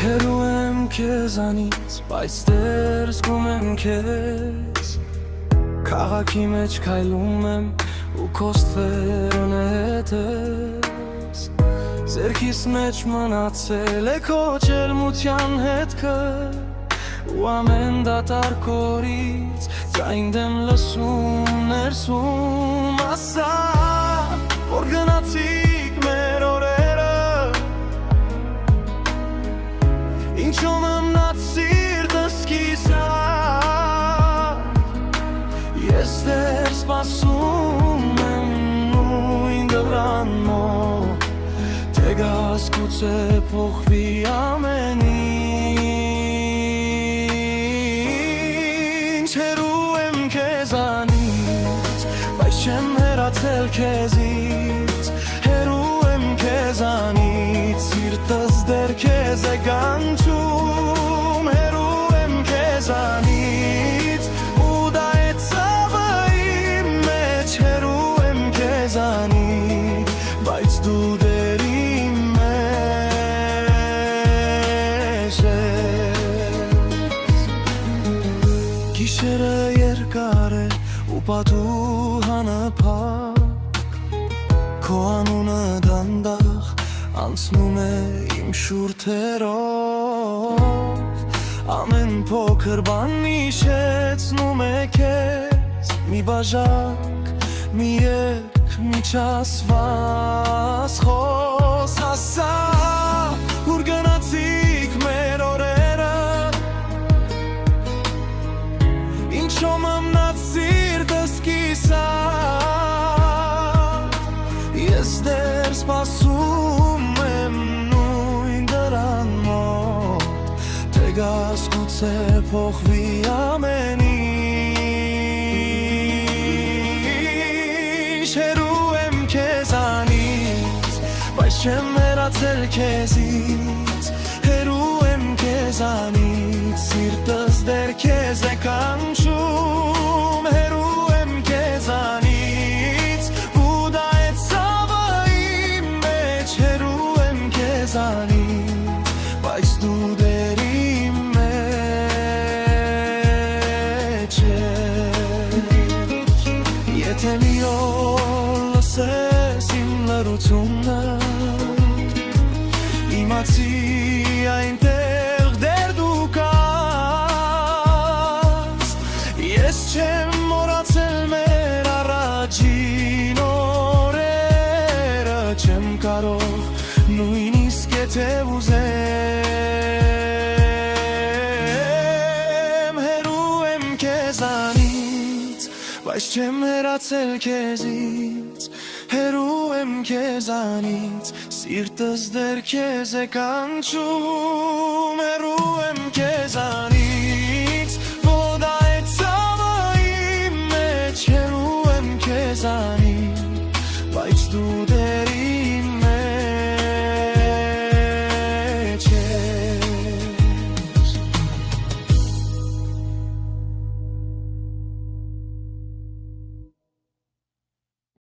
Հեռու եմ քեզանից, բայց դեռ զգում եմ քեզ Քաղաքի մեջ քայլում եմ ու քո ստվերն է հետս Ձեռքիս մեջ մնացել է քո ջերմության հետքը Ու ամեն դատարկ օրից ձայն դեմ լսում ներսում ասա Որ գնացիք մեր օրերը Ինչո՞մ մնաց սիրտս կիսա Ես դեռ սպասում եմ նույն դռան մոտ Թե գաս գուցե փոխվի ամեն ինչ Հեռու եմ քեզանից, բայց չեմ հեռացել քեզից Հեռու եմ քեզանից, սիրտս դեռ քեզ է կանչում Հեռու եմ քեզանից, ու դա է ցավը իմ մեջ Հեռու եմ քեզանից, բայց դու դեռ իմ մեջ ես Գիշերը երկար է ու պատուհանը փակ Քո անունը դանդաղ անցնում է իմ շուրթերով Ամեն փոքր բան հիշեցնում է քեզ Մի բաժակ, մի երգ, մի չասված խոս Ասա, ուր գնացիք մեր օրերը Ինչո՞մ մնաց սիրտս կիսա Ես դեռ սպասում եմ նույն դռան մոտ Թե գաս գուցե փոխվի ամեն ինչ Հեռու եմ քեզանից, բայց չեմ հեռացել քեզից Հեռու եմ քեզանից, սիրտս դեռ քեզ է կանչում Հեռու եմ քեզանից, ու դա է ցավը իմ մեջ Հեռու եմ քեզանից, բայց դու դեռ իմ մեջ ես Եթե մի օր լսես իմ լռությունը Իմացի այնտեղ դեռ դու կաս Ես չեմ մոռացել մեր առաջին օրերը Չեմ կարող նույնիսկ եթե ուզեմ Հեռու եմ քեզանից, բայց չեմ հեռացել քեզից Հեռու եմ քեզանից, սիրտս դեռ քեզ է կանչում Հեռու եմ քեզանից